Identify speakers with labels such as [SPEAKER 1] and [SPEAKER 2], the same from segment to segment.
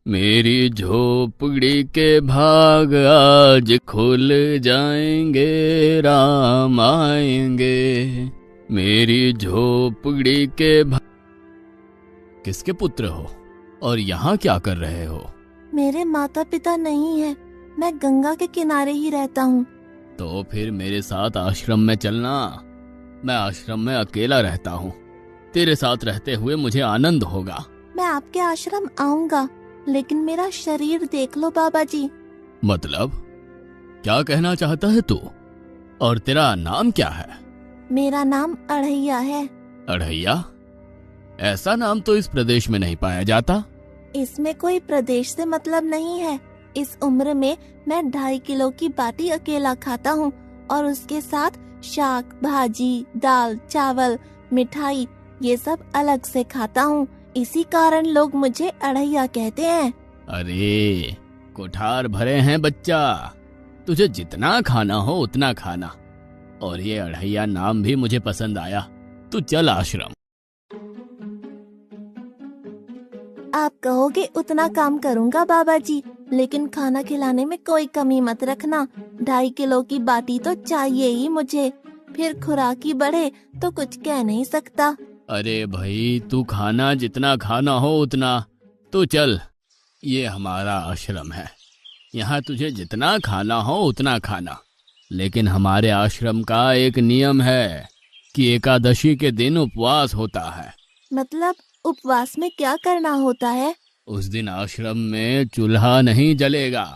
[SPEAKER 1] मेरी झोपड़ी के भाग आज खुल जाएंगे, राम आएंगे। मेरी झोपड़ी के भाग। किसके पुत्र हो और यहाँ क्या कर रहे हो?
[SPEAKER 2] मेरे माता पिता नहीं है, मैं गंगा के किनारे ही रहता हूँ।
[SPEAKER 1] तो फिर मेरे साथ आश्रम में चलना। मैं आश्रम में अकेला रहता हूँ, तेरे साथ रहते हुए मुझे आनंद होगा।
[SPEAKER 2] मैं आपके आश्रम आऊंगा, लेकिन मेरा शरीर देख लो बाबा जी।
[SPEAKER 1] मतलब क्या कहना चाहता है तू? और तेरा नाम क्या है?
[SPEAKER 2] मेरा नाम अढ़ैया है।
[SPEAKER 1] अढ़ैया? ऐसा नाम तो इस प्रदेश में नहीं पाया जाता।
[SPEAKER 2] इसमें कोई प्रदेश से मतलब नहीं है। इस उम्र में मैं 2.5 किलो की बाटी अकेला खाता हूँ और उसके साथ शाक, भाजी, दाल, चावल, मिठाई ये सब अलग से खाता हूँ। इसी कारण लोग मुझे अढ़ैया कहते हैं।
[SPEAKER 1] अरे कुठार भरे हैं बच्चा, तुझे जितना खाना हो उतना खाना। और ये अढ़ैया नाम भी मुझे पसंद आया। तू चल आश्रम।
[SPEAKER 2] आप कहोगे उतना काम करूँगा बाबा जी, लेकिन खाना खिलाने में कोई कमी मत रखना। 2.5 किलो की बाटी तो चाहिए ही मुझे, फिर खुराकी बढ़े तो कुछ कह नहीं सकता।
[SPEAKER 1] अरे भाई, तू खाना जितना खाना हो उतना। तो चल, ये हमारा आश्रम है, यहाँ तुझे जितना खाना हो उतना खाना। लेकिन हमारे आश्रम का एक नियम है कि एकादशी के दिन उपवास होता है।
[SPEAKER 2] मतलब उपवास में क्या करना होता है?
[SPEAKER 1] उस दिन आश्रम में चूल्हा नहीं जलेगा,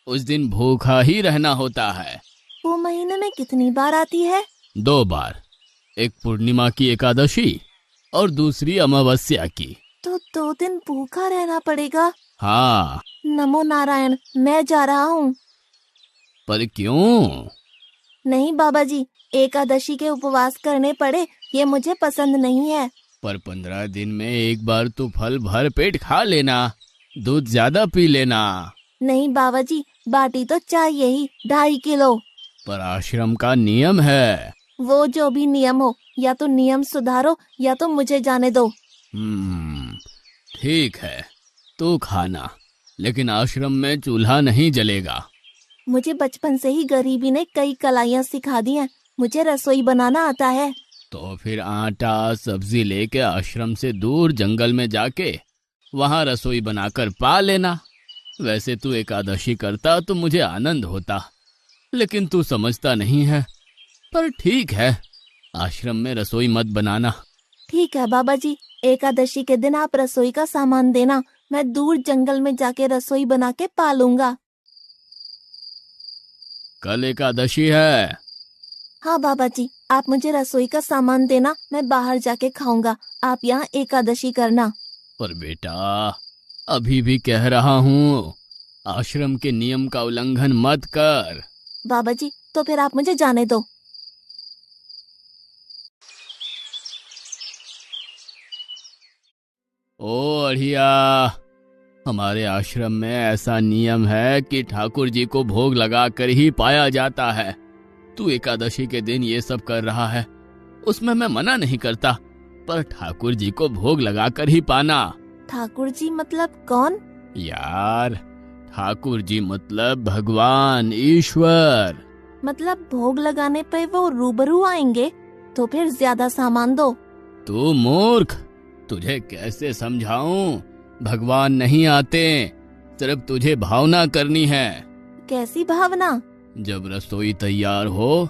[SPEAKER 1] उस दिन भूखा ही रहना होता है।
[SPEAKER 2] वो महीने में कितनी बार आती है?
[SPEAKER 1] 2 बार, एक पूर्णिमा की एकादशी और दूसरी अमावस्या की।
[SPEAKER 2] तो 2 दिन भूखा रहना पड़ेगा।
[SPEAKER 1] हाँ।
[SPEAKER 2] नमो नारायण, मैं जा रहा हूँ।
[SPEAKER 1] पर क्यों?
[SPEAKER 2] नहीं बाबा जी, एकादशी के उपवास करने पड़े ये मुझे पसंद नहीं है।
[SPEAKER 1] पर 15 दिन में एक बार तो फल भर पेट खा लेना, दूध ज्यादा पी लेना।
[SPEAKER 2] नहीं बाबा जी, बाटी तो चाहिए ही 2.5 किलो।
[SPEAKER 1] पर आश्रम का नियम है।
[SPEAKER 2] वो जो भी नियम हो, या तो नियम सुधारो या तो मुझे जाने दो।
[SPEAKER 1] ठीक है, तू खाना, लेकिन आश्रम में चूल्हा नहीं जलेगा।
[SPEAKER 2] मुझे बचपन से ही गरीबी ने कई कलाइयाँ सिखा दी हैं। मुझे रसोई बनाना आता है।
[SPEAKER 1] तो फिर आटा सब्जी लेके आश्रम से दूर जंगल में जाके वहां रसोई बनाकर पा लेना। वैसे तू एकादशी करता तो मुझे आनंद होता, लेकिन तू समझता नहीं है। पर ठीक है, आश्रम में रसोई मत बनाना।
[SPEAKER 2] ठीक है बाबा जी, एकादशी के दिन आप रसोई का सामान देना, मैं दूर जंगल में जाके रसोई बना के पालूंगा।
[SPEAKER 1] कल एकादशी है।
[SPEAKER 2] हाँ बाबा जी, आप मुझे रसोई का सामान देना, मैं बाहर जाके खाऊंगा। आप यहाँ एकादशी करना।
[SPEAKER 1] पर बेटा, अभी भी कह रहा हूँ, आश्रम के नियम का उल्लंघन मत कर।
[SPEAKER 2] बाबा जी, तो फिर आप मुझे जाने दो।
[SPEAKER 1] ओ अढ़िया, हमारे आश्रम में ऐसा नियम है कि ठाकुर जी को भोग लगा कर ही पाया जाता है। तू एकादशी के दिन ये सब कर रहा है, उसमें मैं मना नहीं करता, पर ठाकुर जी को भोग लगा कर ही पाना।
[SPEAKER 2] ठाकुर जी मतलब कौन?
[SPEAKER 1] यार, ठाकुर जी मतलब भगवान ईश्वर।
[SPEAKER 2] मतलब भोग लगाने पे वो रूबरू आएंगे? तो फिर ज्यादा सामान दो।
[SPEAKER 1] तू मूर्ख, तुझे कैसे समझाऊं? भगवान नहीं आते, सिर्फ तुझे भावना करनी है।
[SPEAKER 2] कैसी भावना?
[SPEAKER 1] जब रसोई तैयार हो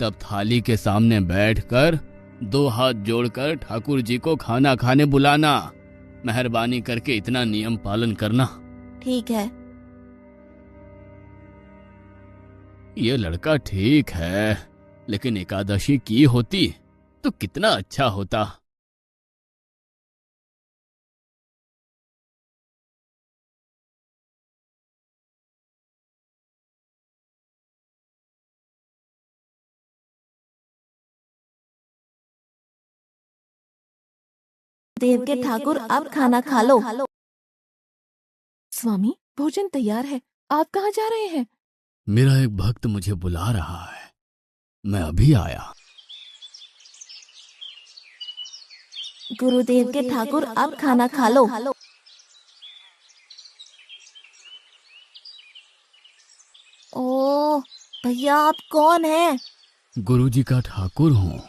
[SPEAKER 1] तब थाली के सामने बैठकर 2 हाथ जोड़कर ठाकुर जी को खाना खाने बुलाना। मेहरबानी करके इतना नियम पालन करना।
[SPEAKER 2] ठीक है।
[SPEAKER 1] ये लड़का ठीक है, लेकिन एकादशी की होती तो कितना अच्छा होता।
[SPEAKER 2] देव के ठाकुर, आप खाना खा लो। स्वामी, भोजन तैयार है, आप कहाँ जा रहे हैं?
[SPEAKER 1] मेरा एक भक्त मुझे बुला रहा है, मैं अभी आया।
[SPEAKER 2] गुरुदेव के ठाकुर, आप खाना खा लो। भैया आप कौन हैं?
[SPEAKER 1] गुरुजी का ठाकुर हूँ।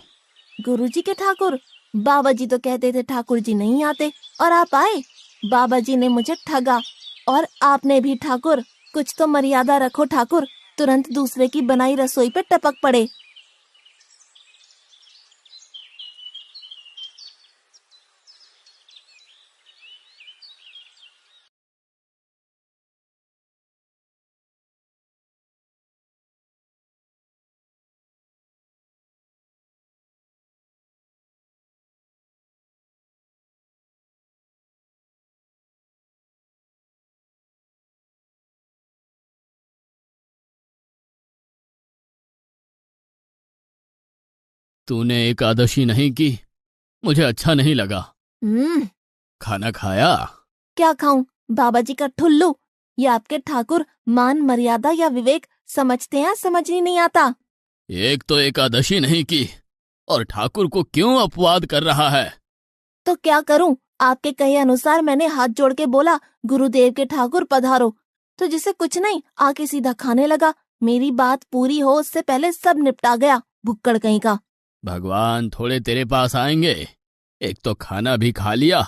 [SPEAKER 2] गुरुजी के ठाकुर? बाबा जी तो कहते थे ठाकुर जी नहीं आते और आप आए। बाबा जी ने मुझे ठगा और आपने भी ठाकुर। कुछ तो मर्यादा रखो ठाकुर, तुरंत दूसरे की बनाई रसोई पे टपक पड़े।
[SPEAKER 1] तूने एकादशी नहीं की, मुझे अच्छा नहीं लगा।
[SPEAKER 2] हम्म।
[SPEAKER 1] खाना खाया?
[SPEAKER 2] क्या खाऊं? बाबा जी का ठुल्लू। ये आपके ठाकुर मान मर्यादा या विवेक समझते हैं, समझ ही नहीं आता।
[SPEAKER 1] एक तो एकादशी नहीं की और ठाकुर को क्यों अपवाद कर रहा है?
[SPEAKER 2] तो क्या करूं? आपके कहे अनुसार मैंने हाथ जोड़ के बोला, गुरुदेव के ठाकुर पधारो। तो जिसे कुछ नहीं आके सीधा खाने लगा। मेरी बात पूरी हो उससे पहले सब निपटा गया, भुक्कड़ कहीं का।
[SPEAKER 1] भगवान थोड़े तेरे पास आएंगे। एक तो खाना भी खा लिया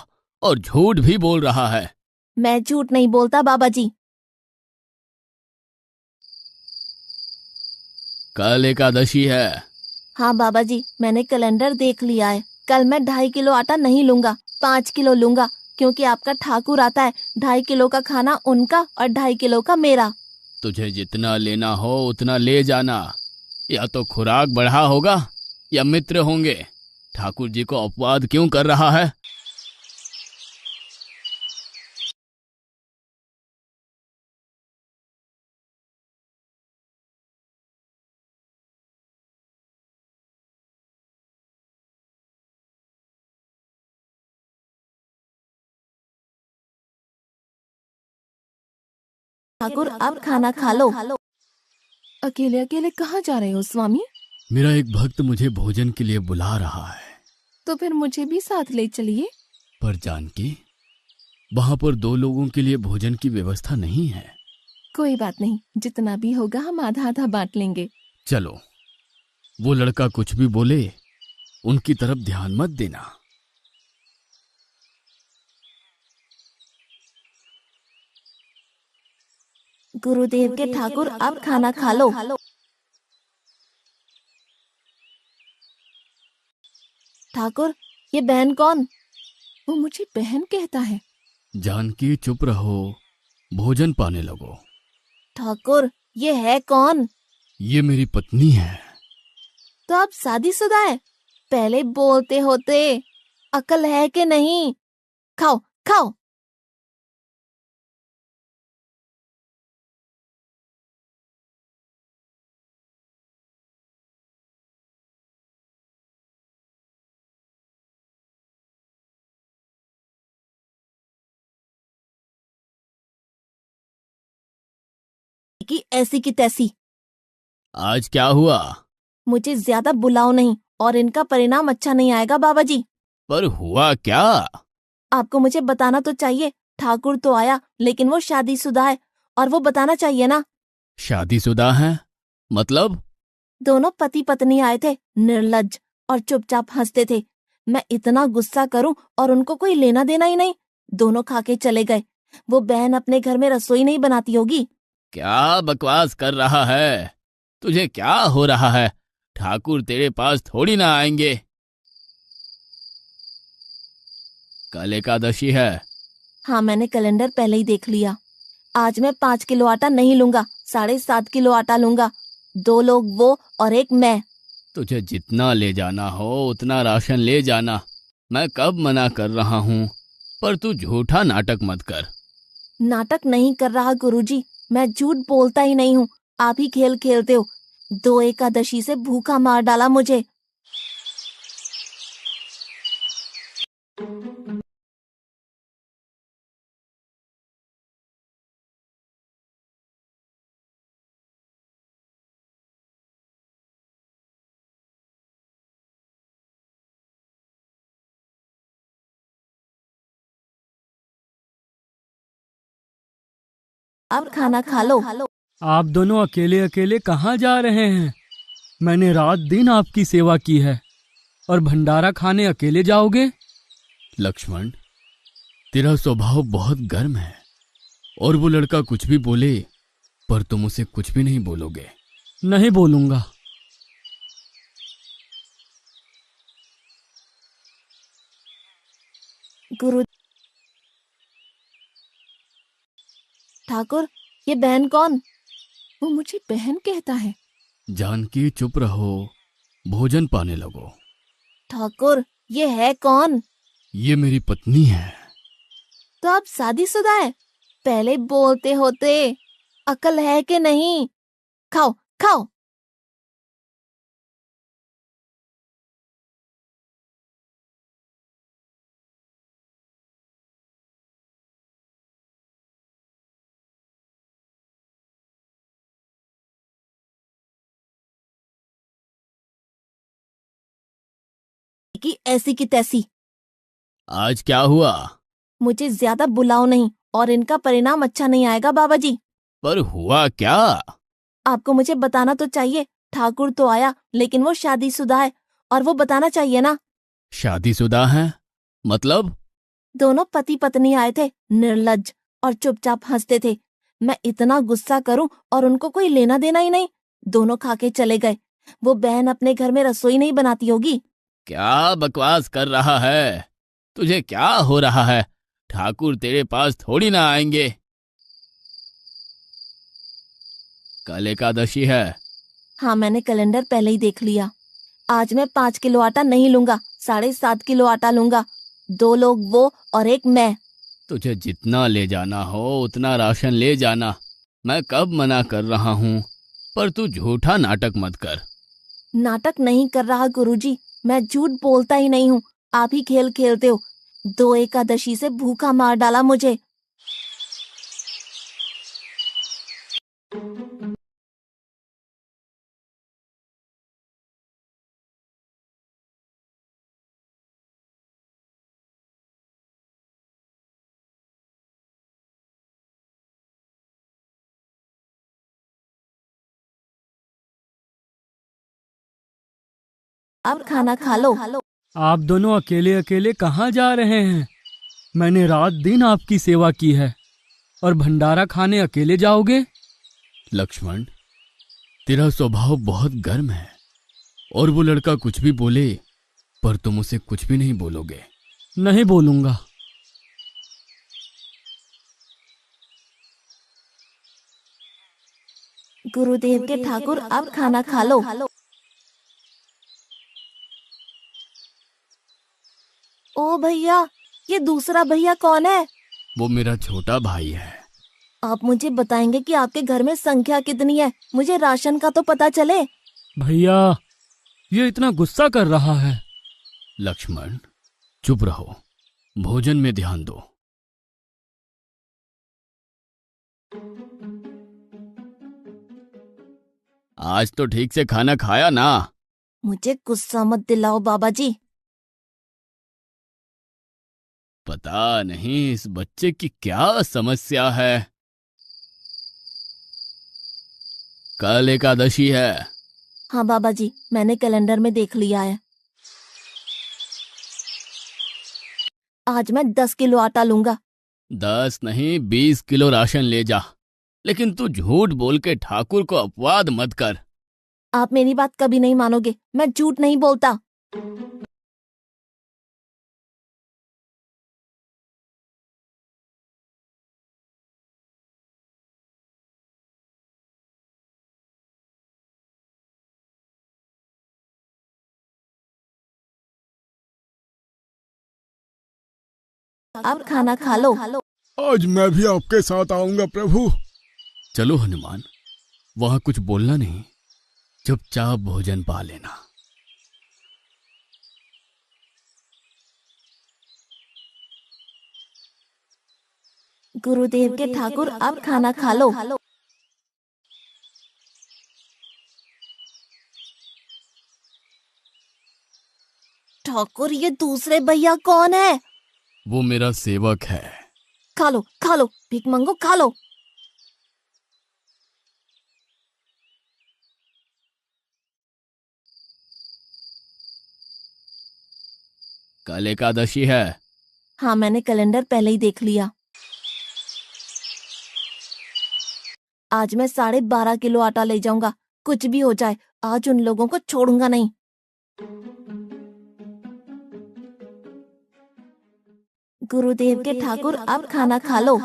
[SPEAKER 1] और झूठ भी बोल रहा है।
[SPEAKER 2] मैं झूठ नहीं बोलता बाबा जी।
[SPEAKER 1] कल एकादशी है।
[SPEAKER 2] हाँ बाबा जी, मैंने कैलेंडर देख लिया है। कल मैं 2.5 किलो आटा नहीं लूंगा, 5 किलो लूंगा, क्योंकि आपका ठाकुर आता है। 2.5 किलो का खाना उनका और 2.5 किलो का मेरा।
[SPEAKER 1] तुझे जितना लेना हो उतना ले जाना। या तो खुराक बढ़ा होगा या मित्र होंगे। ठाकुर जी को अपवाद क्यों कर रहा है?
[SPEAKER 2] ठाकुर आप खाना खा लो। अकेले अकेले कहाँ जा रहे हो स्वामी?
[SPEAKER 1] मेरा एक भक्त मुझे भोजन के लिए बुला रहा है।
[SPEAKER 2] तो फिर मुझे भी साथ ले चलिए।
[SPEAKER 1] पर जानकी, वहां पर 2 लोगों के लिए भोजन की व्यवस्था नहीं है।
[SPEAKER 2] कोई बात नहीं, जितना भी होगा हम आधा आधा बांट लेंगे।
[SPEAKER 1] चलो, वो लड़का कुछ भी बोले उनकी तरफ ध्यान मत देना।
[SPEAKER 2] गुरुदेव के ठाकुर आप खाना खा लो। ठाकुर, ये बहन कौन? वो मुझे बहन कहता है।
[SPEAKER 1] जानकी चुप रहो, भोजन पाने लगो।
[SPEAKER 2] ठाकुर, ये है कौन?
[SPEAKER 1] ये मेरी पत्नी है।
[SPEAKER 2] तो आप शादीशुदा है? पहले बोलते होते। अकल है कि नहीं? खाओ खाओ। कि ऐसी की तैसी।
[SPEAKER 1] आज क्या हुआ?
[SPEAKER 2] मुझे ज्यादा बुलाओ नहीं और इनका परिणाम अच्छा नहीं आएगा बाबा जी।
[SPEAKER 1] पर हुआ क्या?
[SPEAKER 2] आपको मुझे बताना तो चाहिए। ठाकुर तो आया लेकिन वो शादीशुदा है और वो बताना चाहिए ना।
[SPEAKER 1] शादीशुदा है? मतलब?
[SPEAKER 2] दोनों पति पत्नी आए थे, निर्लज्ज, और चुपचाप हंसते थे। मैं इतना गुस्सा करूं और उनको कोई लेना देना ही नहीं। दोनों खा के चले गए। वो बहन अपने घर में रसोई नहीं बनाती होगी।
[SPEAKER 1] क्या बकवास कर रहा है? तुझे क्या हो रहा है? ठाकुर तेरे पास थोड़ी ना आएंगे। कल एकादशी है।
[SPEAKER 2] हाँ, मैंने कैलेंडर पहले ही देख लिया। आज मैं 5 किलो आटा नहीं लूंगा, 7.5 किलो आटा लूंगा। 2 लोग वो और एक मैं।
[SPEAKER 1] तुझे जितना ले जाना हो उतना राशन ले जाना। मैं कब मना कर रहा हूँ, पर तू झूठा नाटक मत कर।
[SPEAKER 2] नाटक नहीं कर रहा गुरुजी, मैं झूठ बोलता ही नहीं हूँ। आप ही खेल खेलते हो। 2 एकादशी से भूखा मार डाला मुझे। अब खाना खा लो।
[SPEAKER 3] आप दोनों अकेले अकेले कहाँ जा रहे हैं? मैंने रात दिन आपकी सेवा की है और भंडारा खाने अकेले जाओगे?
[SPEAKER 1] लक्ष्मण, तेरा स्वभाव बहुत गर्म है और वो लड़का कुछ भी बोले पर तुम उसे कुछ भी नहीं बोलोगे।
[SPEAKER 3] नहीं बोलूंगा।
[SPEAKER 2] गुरु ठाकुर, ये बहन कौन? वो मुझे बहन कहता है।
[SPEAKER 1] जानकी, चुप रहो, भोजन पाने लगो।
[SPEAKER 2] ठाकुर, ये है कौन?
[SPEAKER 1] ये मेरी पत्नी है।
[SPEAKER 2] तो आप शादीशुदा है? पहले बोलते होते। अकल है कि नहीं? खाओ खाओ। कि ऐसी की तैसी।
[SPEAKER 1] आज क्या हुआ?
[SPEAKER 2] मुझे ज्यादा बुलाओ नहीं और इनका परिणाम अच्छा नहीं आएगा बाबा जी।
[SPEAKER 1] पर हुआ क्या?
[SPEAKER 2] आपको मुझे बताना तो चाहिए। ठाकुर तो आया लेकिन वो शादीशुदा है और वो बताना चाहिए ना।
[SPEAKER 1] शादीशुदा है? मतलब?
[SPEAKER 2] दोनों पति पत्नी आए थे, निर्लज्ज, और चुपचाप हंसते थे। मैं इतना गुस्सा करूं और उनको कोई लेना देना ही नहीं। दोनों खा के चले गए। वो बहन अपने घर में रसोई नहीं बनाती होगी।
[SPEAKER 1] क्या बकवास कर रहा है? तुझे क्या हो रहा है? ठाकुर तेरे पास थोड़ी ना आएंगे। कल एकादशी है।
[SPEAKER 2] हाँ, मैंने कैलेंडर पहले ही देख लिया। आज मैं 5 किलो आटा नहीं लूंगा, 7.5 किलो आटा लूंगा। 2 लोग वो और एक मैं।
[SPEAKER 1] तुझे जितना ले जाना हो उतना राशन ले जाना। मैं कब मना कर रहा हूँ, पर तू झूठा नाटक मत कर।
[SPEAKER 2] नाटक नहीं कर रहा गुरुजी, मैं झूठ बोलता ही नहीं हूँ। आप ही खेल खेलते हो। 2 एकादशी से भूखा मार डाला मुझे। अब खाना खा लो।
[SPEAKER 3] आप दोनों अकेले अकेले कहाँ जा रहे हैं? मैंने रात दिन आपकी सेवा की है और भंडारा खाने अकेले जाओगे?
[SPEAKER 1] लक्ष्मण, तेरा स्वभाव बहुत गर्म है और वो लड़का कुछ भी बोले पर तुम उसे कुछ भी नहीं बोलोगे।
[SPEAKER 3] नहीं बोलूंगा।
[SPEAKER 2] गुरुदेव के ठाकुर, अब खाना खा लो। ओ भैया, ये दूसरा भैया कौन है?
[SPEAKER 1] वो मेरा छोटा भाई है।
[SPEAKER 2] आप मुझे बताएंगे कि आपके घर में संख्या कितनी है? मुझे राशन का तो पता चले।
[SPEAKER 3] भैया, ये इतना गुस्सा कर रहा है।
[SPEAKER 1] लक्ष्मण, चुप रहो, भोजन में ध्यान दो। आज तो ठीक से खाना खाया ना?
[SPEAKER 2] मुझे गुस्सा मत दिलाओ बाबा जी।
[SPEAKER 1] पता नहीं इस बच्चे की क्या समस्या है। कल एकादशी है।
[SPEAKER 2] हाँ बाबा जी, मैंने कैलेंडर में देख लिया है। आज मैं 10 किलो आटा लूंगा।
[SPEAKER 1] 10 नहीं, 20 किलो राशन ले जा। लेकिन तू झूठ बोल के ठाकुर को अपवाद मत कर।
[SPEAKER 2] आप मेरी बात कभी नहीं मानोगे। मैं झूठ नहीं बोलता। अब खाना खा लो।
[SPEAKER 4] आज मैं भी आपके साथ आऊंगा प्रभु।
[SPEAKER 1] चलो हनुमान, वहां कुछ बोलना नहीं, चुपचाप भोजन पा लेना।
[SPEAKER 2] गुरुदेव के ठाकुर, अब खाना खा लो। ठाकुर, ये दूसरे भैया कौन है?
[SPEAKER 1] वो मेरा सेवक है।
[SPEAKER 2] खा लो, भीख मंगो, खा लो।
[SPEAKER 1] कल एकादशी है।
[SPEAKER 2] हाँ, मैंने कैलेंडर पहले ही देख लिया। आज मैं 12.5 किलो आटा ले जाऊंगा। कुछ भी हो जाए, आज उन लोगों को छोड़ूंगा नहीं। गुरुदेव के ठाकुर, आप खाना खा लो।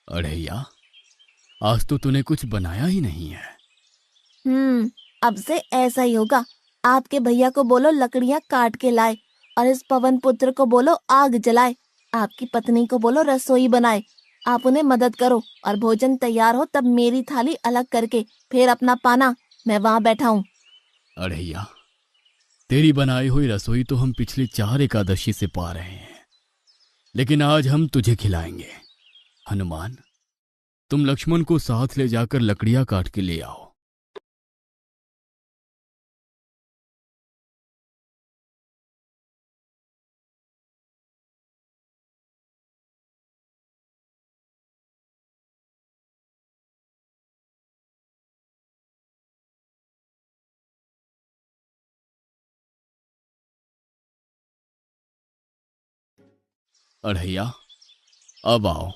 [SPEAKER 1] अढ़ैया, आज तो तूने कुछ बनाया ही नहीं है।
[SPEAKER 2] अब से ऐसा ही होगा। आपके भैया को बोलो लकड़ियां काट के लाए, और इस पवन पुत्र को बोलो आग जलाए। आपकी पत्नी को बोलो रसोई बनाए। आप उन्हें मदद करो, और भोजन तैयार हो तब मेरी थाली अलग करके फिर अपना पाना। मैं वहाँ बैठा हूँ।
[SPEAKER 1] अढ़ैया, तेरी बनाई हुई रसोई तो हम पिछली 4 एकादशी से पा रहे हैं, लेकिन आज हम तुझे खिलाएंगे। हनुमान, तुम लक्ष्मण को साथ ले जाकर लकड़ियां काट के ले आओ। अढ़ैया, अब आओ।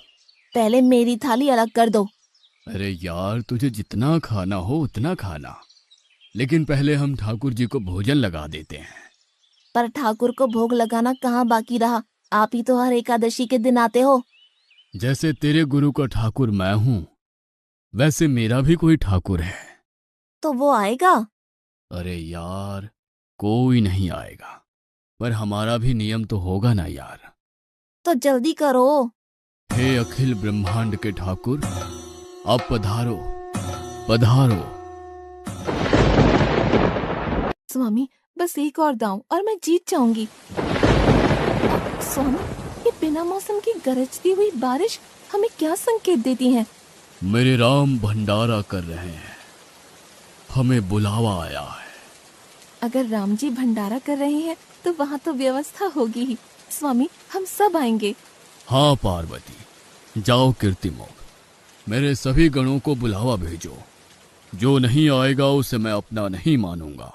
[SPEAKER 2] पहले मेरी थाली अलग कर दो।
[SPEAKER 1] अरे यार, तुझे जितना खाना हो उतना खाना, लेकिन पहले हम ठाकुर जी को भोजन लगा देते हैं।
[SPEAKER 2] पर ठाकुर को भोग लगाना कहाँ बाकी रहा। आप ही तो हर एकादशी के दिन आते हो।
[SPEAKER 1] जैसे तेरे गुरु का ठाकुर मैं हूं, वैसे मेरा भी कोई ठाकुर है।
[SPEAKER 2] तो वो आएगा।
[SPEAKER 1] अरे यार, कोई नहीं आएगा, पर हमारा भी नियम तो होगा ना यार।
[SPEAKER 2] तो जल्दी करो।
[SPEAKER 1] हे अखिल ब्रह्मांड के ठाकुर, आप पधारो पधारो।
[SPEAKER 2] स्वामी, बस एक और दांव और मैं जीत जाऊंगी। स्वामी, ये बिना मौसम की गरजती हुई बारिश हमें क्या संकेत देती है?
[SPEAKER 1] मेरे राम भंडारा कर रहे हैं, हमें बुलावा आया है।
[SPEAKER 2] अगर राम जी भंडारा कर रहे हैं तो वहाँ तो व्यवस्था होगी ही। स्वामी, हम सब आएंगे।
[SPEAKER 1] हाँ पार्वती, जाओ कीर्तिमोग, मेरे सभी गणों को बुलावा भेजो। जो नहीं आएगा उसे मैं अपना नहीं मानूंगा।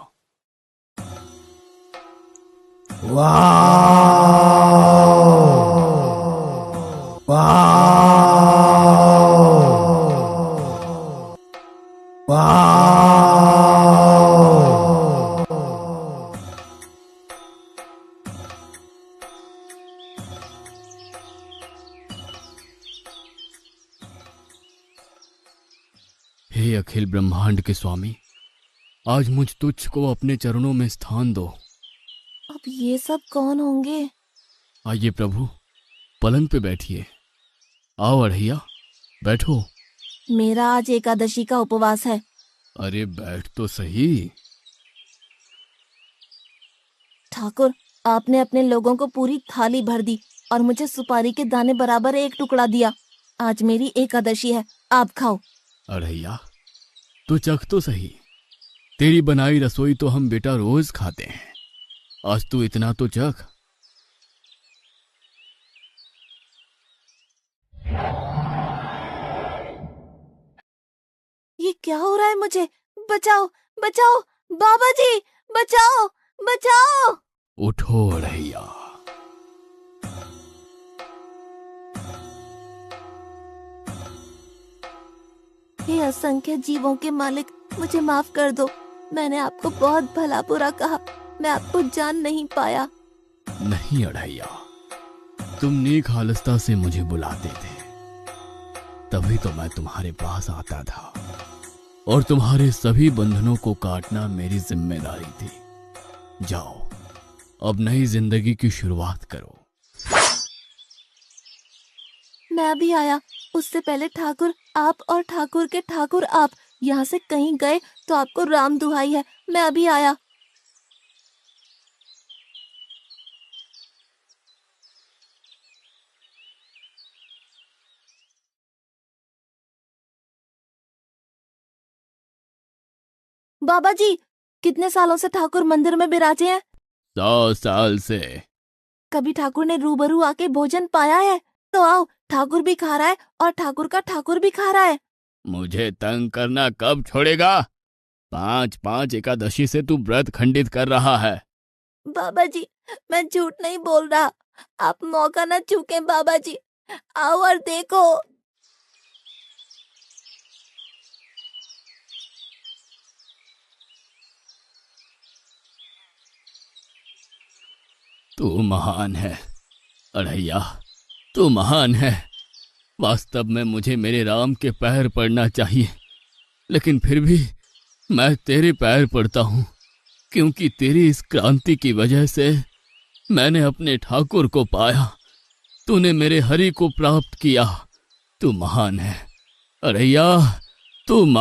[SPEAKER 1] हे अखिल ब्रह्मांड के स्वामी, आज मुझ तुच्छ को अपने चरणों में स्थान दो।
[SPEAKER 2] अब ये सब कौन होंगे?
[SPEAKER 1] आइए प्रभु, पलंग पे बैठिए। आओ अढ़ैया, बैठो।
[SPEAKER 2] मेरा आज एकादशी का उपवास है।
[SPEAKER 1] अरे बैठ तो सही।
[SPEAKER 2] ठाकुर, आपने अपने लोगों को पूरी थाली भर दी और मुझे सुपारी के दाने बराबर एक टुकड़ा दिया। आज मेरी एकादशी है, आप खाओ।
[SPEAKER 1] अढ़ैया, तू चख तो सही। तेरी बनाई रसोई तो हम बेटा रोज खाते हैं, आज तू इतना तो चख।
[SPEAKER 2] ये क्या हो रहा है मुझे? बचाओ बचाओ, बाबा जी बचाओ बचाओ।
[SPEAKER 1] उठो अढ़ैया।
[SPEAKER 2] हे असंख्य जीवों के मालिक, मुझे माफ कर दो। मैंने आपको बहुत भला बुरा कहा, मैं आपको जान नहीं पाया।
[SPEAKER 1] नहीं अढ़ैया, तुम नेक हालस्ता से मुझे बुलाते थे, तभी तो मैं तुम्हारे पास आता था, और तुम्हारे सभी बंधनों को काटना मेरी जिम्मेदारी थी। जाओ, अब नई जिंदगी की शुरुआत करो।
[SPEAKER 2] मैं अभी आया। उससे पहले ठाकुर आप और ठाकुर के ठाकुर आप यहाँ से कहीं गए तो आपको राम दुहाई है, मैं अभी आया। बाबा जी, कितने सालों से ठाकुर मंदिर में बिराजे हैं?
[SPEAKER 1] 100 साल से।
[SPEAKER 2] कभी ठाकुर ने रूबरू आके भोजन पाया है? तो आओ, ठाकुर भी खा रहा है और ठाकुर का ठाकुर भी खा रहा है।
[SPEAKER 1] मुझे तंग करना कब छोड़ेगा? 5-5 एकादशी से तू व्रत खंडित कर रहा है।
[SPEAKER 2] बाबा जी, मैं झूठ नहीं बोल रहा। आप मौका न चूके बाबा जी, आओ और देखो।
[SPEAKER 1] तू महान है अड़ैया, तू महान है। वास्तव में मुझे मेरे राम के पैर पड़ना चाहिए, लेकिन फिर भी मैं तेरे पैर पड़ता हूँ, क्योंकि तेरी इस क्रांति की वजह से मैंने अपने ठाकुर को पाया। तूने मेरे हरि को प्राप्त किया। तू महान है अड़ैया, तू महान।